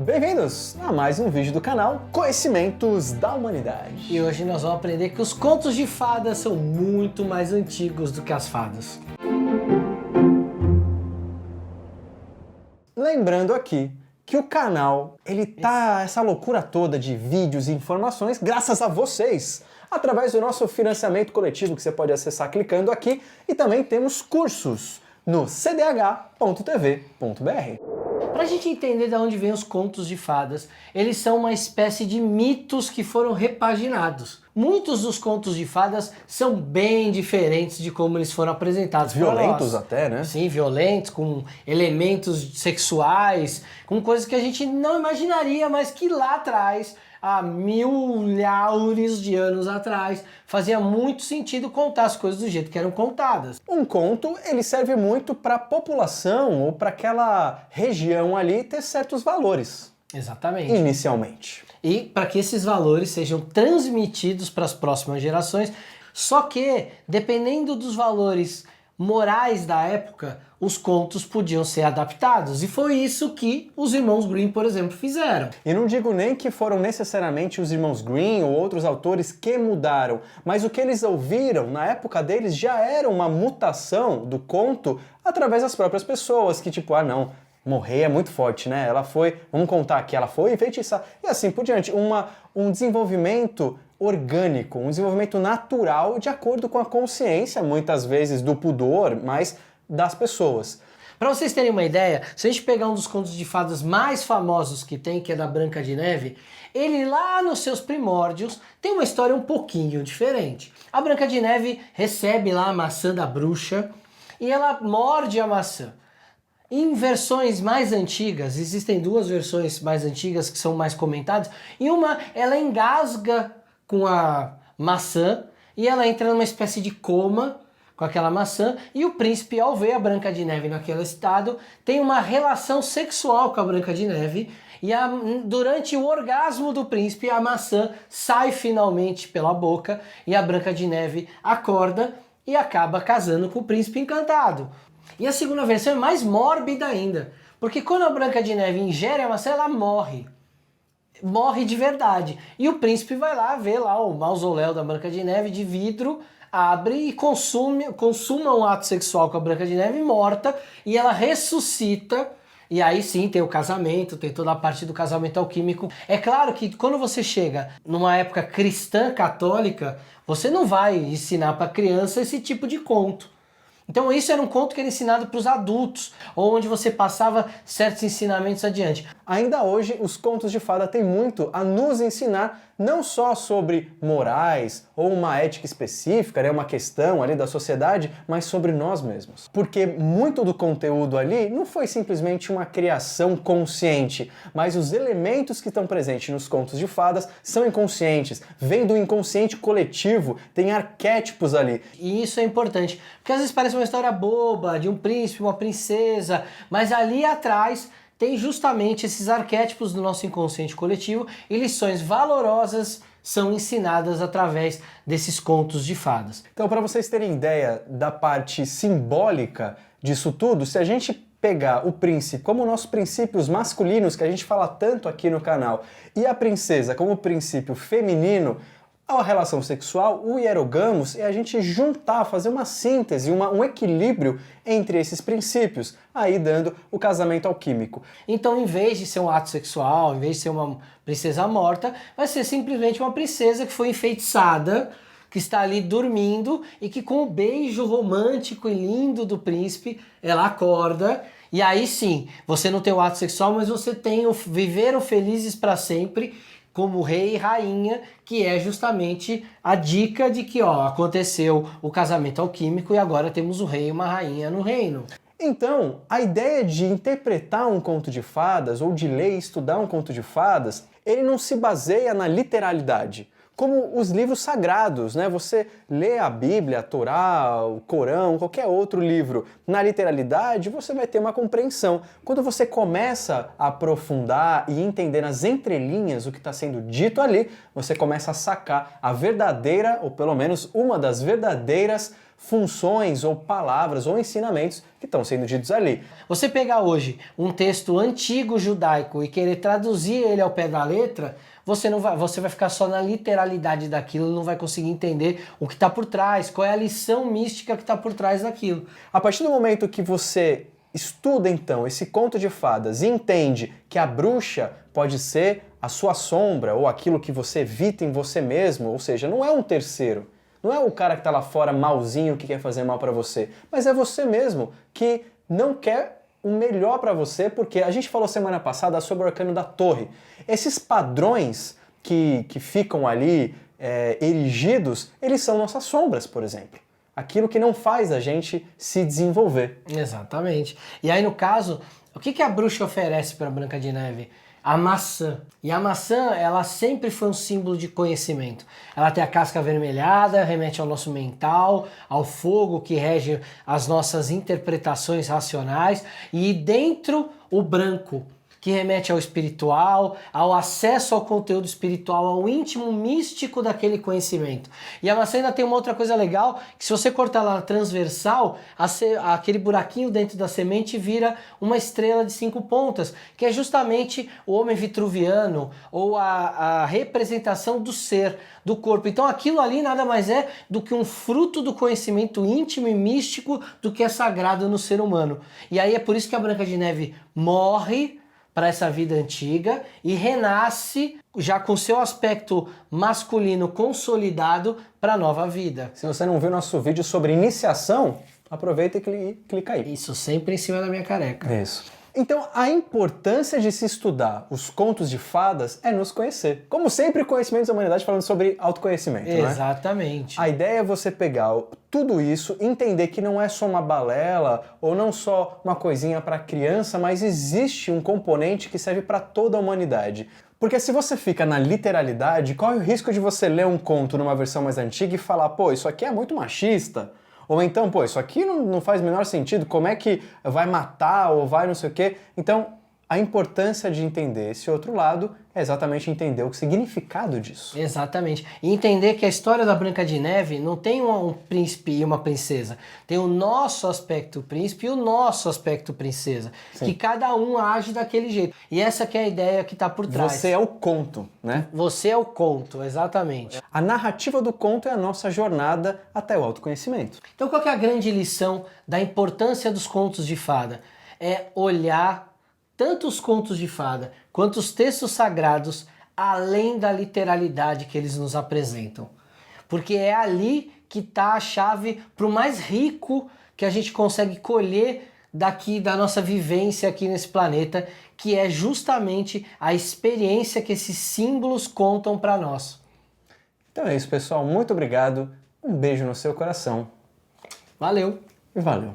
Bem-vindos a mais um vídeo do canal Conhecimentos da Humanidade. E hoje nós vamos aprender que os contos de fadas são muito mais antigos do que as fadas. Lembrando aqui que o canal, ele tá essa loucura toda de vídeos e informações graças a vocês, através do nosso financiamento coletivo que você pode acessar clicando aqui, e também temos cursos no cdh.tv.br. Para a gente entender de onde vêm os contos de fadas, eles são uma espécie de mitos que foram repaginados. Muitos dos contos de fadas são bem diferentes de como eles foram apresentados. Violentos até, né? Sim, violentos, com elementos sexuais, com coisas que a gente não imaginaria, mas que lá atrás, há milhares de anos atrás, fazia muito sentido contar as coisas do jeito que eram contadas. Um conto, ele serve muito para a população ou para aquela região ali ter certos valores. Exatamente. Inicialmente. E para que esses valores sejam transmitidos para as próximas gerações, só que, dependendo dos valores morais da época, os contos podiam ser adaptados. E foi isso que os irmãos Grimm, por exemplo, fizeram. E não digo nem que foram necessariamente os irmãos Grimm ou outros autores que mudaram, mas o que eles ouviram na época deles já era uma mutação do conto através das próprias pessoas, que tipo, ah não, morrer é muito forte, né? Ela foi, vamos contar aqui, ela foi enfeitiçar, e assim por diante. Um desenvolvimento orgânico, um desenvolvimento natural de acordo com a consciência, muitas vezes do pudor, mas das pessoas. Para vocês terem uma ideia, se a gente pegar um dos contos de fadas mais famosos que tem, que é da Branca de Neve, ele lá nos seus primórdios tem uma história um pouquinho diferente. A Branca de Neve recebe lá a maçã da bruxa e ela morde a maçã. Em versões mais antigas, existem duas versões mais antigas que são mais comentadas, e uma ela engasga com a maçã e ela entra numa espécie de coma com aquela maçã, e o príncipe, ao ver a Branca de Neve naquele estado, tem uma relação sexual com a Branca de Neve, e durante o orgasmo do príncipe, a maçã sai finalmente pela boca, e a Branca de Neve acorda e acaba casando com o príncipe encantado. E a segunda versão é mais mórbida ainda, porque quando a Branca de Neve ingere a maçã, ela morre. Morre de verdade. E o príncipe vai lá ver lá o mausoléu da Branca de Neve de vidro, abre e consuma um ato sexual com a Branca de Neve morta, e ela ressuscita, e aí sim tem o casamento, tem toda a parte do casamento alquímico. É claro que quando você chega numa época cristã católica, você não vai ensinar para criança esse tipo de conto. Então isso era um conto que era ensinado para os adultos, onde você passava certos ensinamentos adiante. Ainda hoje, os contos de fada têm muito a nos ensinar, não só sobre morais ou uma ética específica, né, uma questão ali da sociedade, mas sobre nós mesmos. Porque muito do conteúdo ali não foi simplesmente uma criação consciente, mas os elementos que estão presentes nos contos de fadas são inconscientes, vêm do inconsciente coletivo, tem arquétipos ali. E isso é importante, porque às vezes parece uma história boba, de um príncipe, uma princesa, mas ali atrás tem justamente esses arquétipos do nosso inconsciente coletivo, e lições valorosas são ensinadas através desses contos de fadas. Então, para vocês terem ideia da parte simbólica disso tudo, se a gente pegar o príncipe como nossos princípios masculinos, que a gente fala tanto aqui no canal, e a princesa como princípio feminino, a relação sexual, o hierogamos, é a gente juntar, fazer uma síntese, um equilíbrio entre esses princípios, aí dando o casamento alquímico. Então, em vez de ser um ato sexual, em vez de ser uma princesa morta, vai ser simplesmente uma princesa que foi enfeitiçada, que está ali dormindo, e que com o beijo romântico e lindo do príncipe, ela acorda. E aí sim, você não tem o ato sexual, mas você tem o viveram felizes para sempre, como rei e rainha, que é justamente a dica de que aconteceu o casamento alquímico e agora temos um rei e uma rainha no reino. Então, a ideia de interpretar um conto de fadas, ou de ler e estudar um conto de fadas, ele não se baseia na literalidade. Como os livros sagrados, né? Você lê a Bíblia, a Torá, o Corão, qualquer outro livro na literalidade, você vai ter uma compreensão. Quando você começa a aprofundar e entender nas entrelinhas o que está sendo dito ali, você começa a sacar a verdadeira, ou pelo menos uma das verdadeiras funções ou palavras ou ensinamentos que estão sendo ditos ali. Você pegar hoje um texto antigo judaico e querer traduzir ele ao pé da letra, você vai ficar só na literalidade daquilo, não vai conseguir entender o que está por trás, qual é a lição mística que está por trás daquilo. A partir do momento que você estuda então esse conto de fadas e entende que a bruxa pode ser a sua sombra ou aquilo que você evita em você mesmo, ou seja, não é um terceiro, não é o cara que está lá fora malzinho que quer fazer mal para você, mas é você mesmo que não quer o melhor para você, porque a gente falou semana passada sobre o arcano da torre. Esses padrões que ficam ali erigidos, eles são nossas sombras, por exemplo. Aquilo que não faz a gente se desenvolver. Exatamente. E aí, no caso, o que a bruxa oferece para Branca de Neve? A maçã. E a maçã, ela sempre foi um símbolo de conhecimento. Ela tem a casca avermelhada, remete ao nosso mental, ao fogo que rege as nossas interpretações racionais, e dentro o branco, que remete ao espiritual, ao acesso ao conteúdo espiritual, ao íntimo místico daquele conhecimento. E a maçã ainda tem uma outra coisa legal, que se você cortar lá na transversal, aquele buraquinho dentro da semente vira uma estrela de 5 pontas, que é justamente o homem vitruviano, ou a representação do ser, do corpo. Então aquilo ali nada mais é do que um fruto do conhecimento íntimo e místico do que é sagrado no ser humano. E aí é por isso que a Branca de Neve morre para essa vida antiga e renasce já com seu aspecto masculino consolidado para a nova vida. Se você não viu nosso vídeo sobre iniciação, aproveita e clica aí. Isso sempre em cima da minha careca. Isso. Então, a importância de se estudar os contos de fadas é nos conhecer. Como sempre, Conhecimentos da Humanidade falando sobre autoconhecimento, né? Exatamente. A ideia é você pegar tudo isso, entender que não é só uma balela ou não só uma coisinha para criança, mas existe um componente que serve para toda a humanidade. Porque se você fica na literalidade, corre o risco de você ler um conto numa versão mais antiga e falar, pô, isso aqui é muito machista. Ou então, pô, isso aqui não faz o menor sentido, como é que vai matar ou vai não sei o quê? Então, a importância de entender esse outro lado é exatamente entender o significado disso. Exatamente. E entender que a história da Branca de Neve não tem um príncipe e uma princesa. Tem o nosso aspecto príncipe e o nosso aspecto princesa. Sim. Que cada um age daquele jeito. E essa que é a ideia que está por trás. Você é o conto, né? Você é o conto, exatamente. A narrativa do conto é a nossa jornada até o autoconhecimento. Então qual que é a grande lição da importância dos contos de fada? É olhar tanto os contos de fada quanto os textos sagrados além da literalidade que eles nos apresentam. Porque é ali que está a chave para o mais rico que a gente consegue colher daqui da nossa vivência aqui nesse planeta, que é justamente a experiência que esses símbolos contam para nós. Então é isso, pessoal. Muito obrigado. Um beijo no seu coração. Valeu! E valeu!